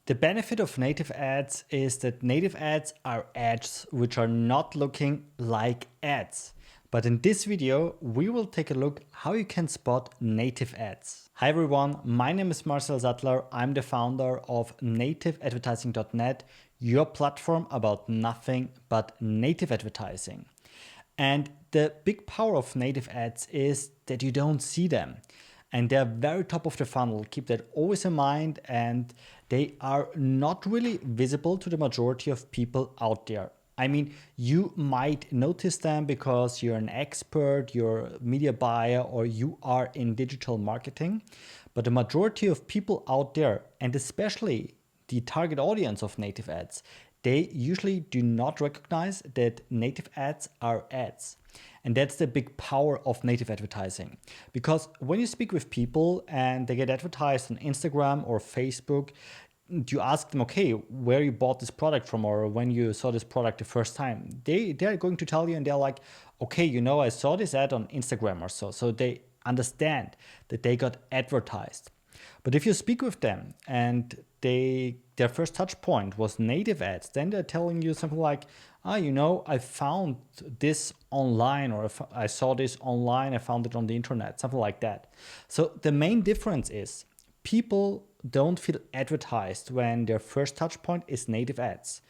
The benefit of native ads is that native ads are ads which are not looking like ads. But in this video, we will take a look how you can spot native ads. Hi everyone, my name is Marcel Sattler. I'm the founder of nativeadvertising.net, your platform about nothing but native advertising. And the big power of native ads is that you don't see them. And they're very top of the funnel. Keep that always in mind. And they are not really visible to the majority of people out there. I mean, you might notice them because you're an expert, you're a media buyer, or you are in digital marketing. But the majority of people out there, and especially the target audience of native ads, they usually do not recognize that native ads are ads. And that's the big power of native advertising. Because when you speak with people and they get advertised on Instagram or Facebook, you ask them, okay, where you bought this product from or when you saw this product the first time. They're going to tell you and they're like, okay, I saw this ad on Instagram or so. So they understand that they got advertised. But if you speak with them and their first touch point was native ads, then they're telling you something like, I found this online, or if I saw this online, I found it on the internet, something like that. So the main difference is people don't feel advertised when their first touch point is native ads.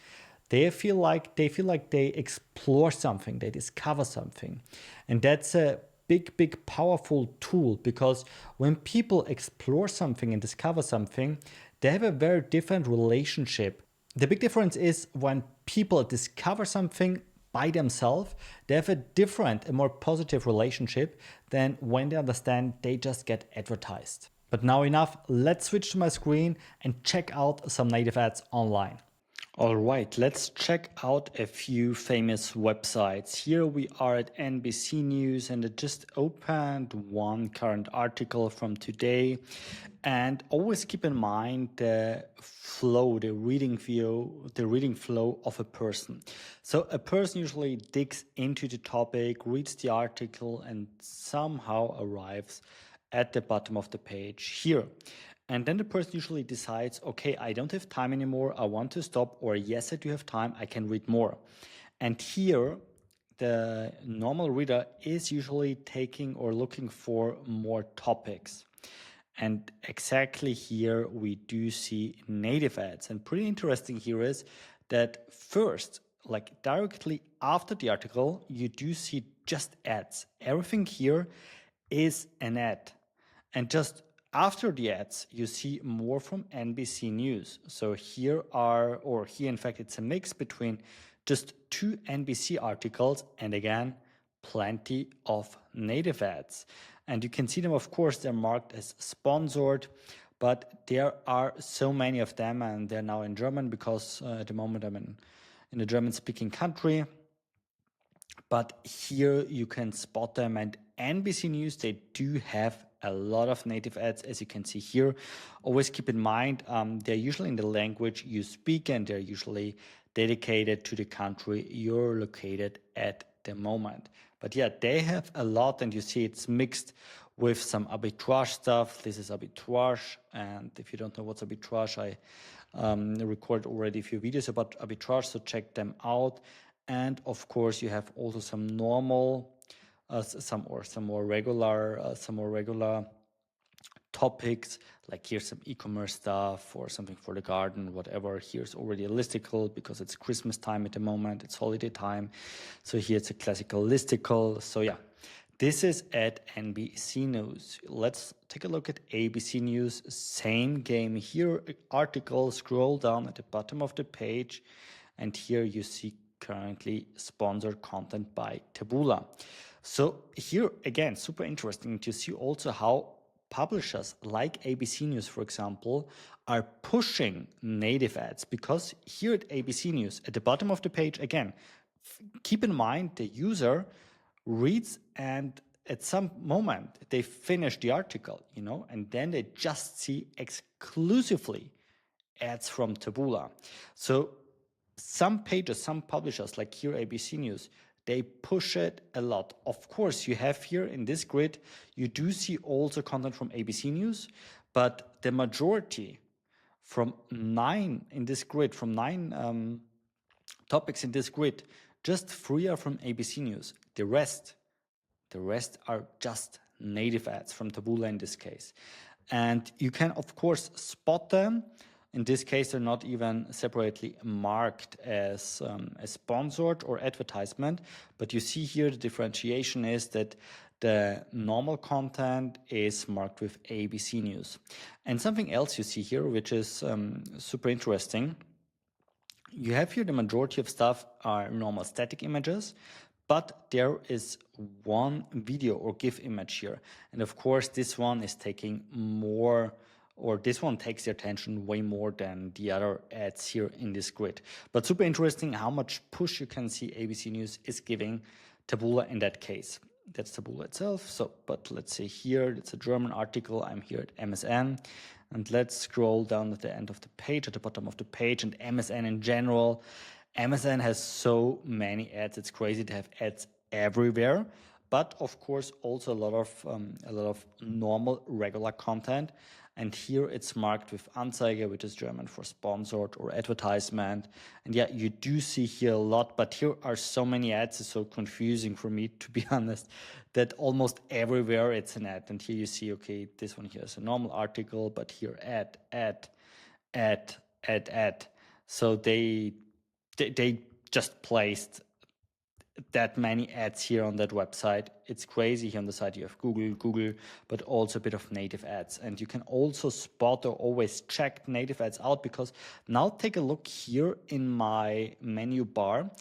They feel like they explore something, they discover something. And that's a big, powerful tool, because when people explore something and discover something, they have a very different relationship. The big difference is when people discover something by themselves, they have a more positive relationship than when they understand they just get advertised. But now enough, let's switch to my screen and check out some native ads online. All right, let's check out a few famous websites. Here we are at NBC News, and I just opened one current article from today. And always keep in mind the flow, the reading flow of a person. So a person usually digs into the topic, reads the article, and somehow arrives at the bottom of the page here. And then the person usually decides, okay, I don't have time anymore, I want to stop, or yes, I do have time, I can read more. And here, the normal reader is usually taking or looking for more topics. And exactly here, we do see native ads. And pretty interesting here is that first, like directly after the article, you do see just ads. Everything here is an ad. And just after the ads, you see more from NBC News. So here in fact, it's a mix between just two NBC articles and again, plenty of native ads. And you can see them, of course, they're marked as sponsored, but there are so many of them, and they're now in German because at the moment I'm in a German-speaking country. But here you can spot them, and NBC News, they do have a lot of native ads, as you can see here. Always keep in mind, they're usually in the language you speak, and they're usually dedicated to the country you're located at the moment. But yeah, they have a lot, and you see it's mixed with some arbitrage stuff. This is arbitrage, and if you don't know what's arbitrage, I recorded already a few videos about arbitrage, so check them out. And of course, you have also some normal, some more regular topics, like here's some e-commerce stuff or something for the garden, whatever. Here's already a listicle because it's Christmas time at the moment, it's holiday time. So here's a classical listicle. So yeah, this is at NBC News. Let's take a look at ABC News. Same game here, article, scroll down at the bottom of the page, and here you see currently sponsored content by Taboola. So here again, super interesting to see also how publishers like ABC News, for example, are pushing native ads, because here at ABC News, at the bottom of the page, again, keep in mind the user reads and at some moment they finish the article, and then they just see exclusively ads from Taboola. So some pages, some publishers like here ABC News, they push it a lot. Of course, you have here in this grid, you do see also content from ABC News, but the majority from 9 in this grid, from 9 topics in this grid, just 3 are from ABC News. The rest are just native ads from Taboola in this case. And you can, of course, spot them. In this case, they're not even separately marked as sponsored or advertisement. But you see here the differentiation is that the normal content is marked with ABC News. And something else you see here, which is super interesting. You have here the majority of stuff are normal static images, but there is one video or GIF image here. And of course, this one is taking more, or this one takes the attention way more than the other ads here in this grid. But super interesting how much push you can see ABC News is giving Taboola in that case. That's Taboola itself. So, but let's say here, it's a German article. I'm here at MSN. And let's scroll down at the end of the page, at the bottom of the page, and MSN in general. MSN has so many ads. It's crazy to have ads everywhere. But of course, also a lot of normal, regular content. And here it's marked with Anzeige, which is German for sponsored or advertisement. And yeah, you do see here a lot, but here are so many ads. It's so confusing for me, to be honest, that almost everywhere it's an ad. And here you see, okay, this one here is a normal article, but here ad. So they just placed that many ads here on that website. It's crazy. Here on the side you have Google, but also a bit of native ads. And you can also spot or always check native ads out, because now take a look here in my menu bar,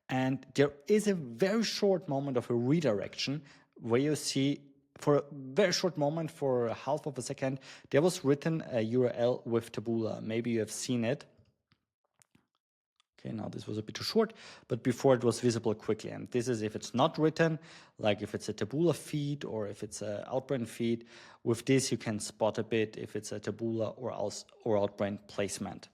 and there is a very short moment of a redirection where you see for a very short moment, for half of a second, there was written a URL with Taboola. Maybe you have seen it. Okay, now this was a bit too short, but before it was visible quickly. And this is if it's not written, like if it's a Taboola feed or if it's an Outbrain feed. With this, you can spot a bit if it's a Taboola or Outbrain placement.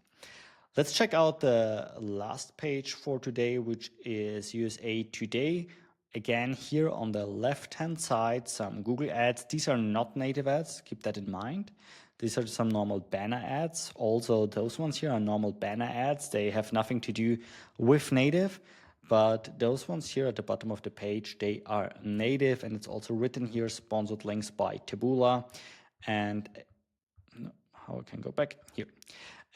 Let's check out the last page for today, which is USA Today. Again, here on the left-hand side, some Google ads. These are not native ads, keep that in mind. These are some normal banner ads. Also, those ones here are normal banner ads. They have nothing to do with native, but those ones here at the bottom of the page, they are native, and it's also written here, sponsored links by Taboola. And how I can go back here.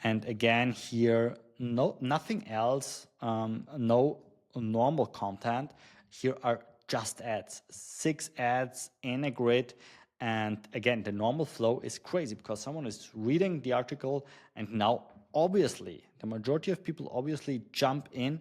And again, here, nothing else, no normal content. Here are just ads, 6 ads in a grid. And again, the normal flow is crazy because someone is reading the article, and now obviously the majority of people obviously jump in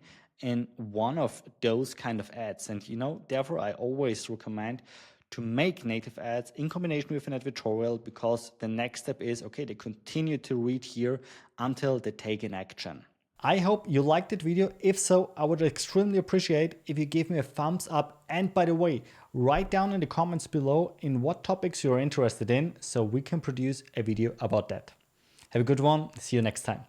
one of those kind of ads. And therefore I always recommend to make native ads in combination with an advertorial, because the next step is, okay, they continue to read here until they take an action. I hope you liked that video. If so, I would extremely appreciate if you give me a thumbs up. And by the way, write down in the comments below in what topics you're interested in, so we can produce a video about that. Have a good one. See you next time.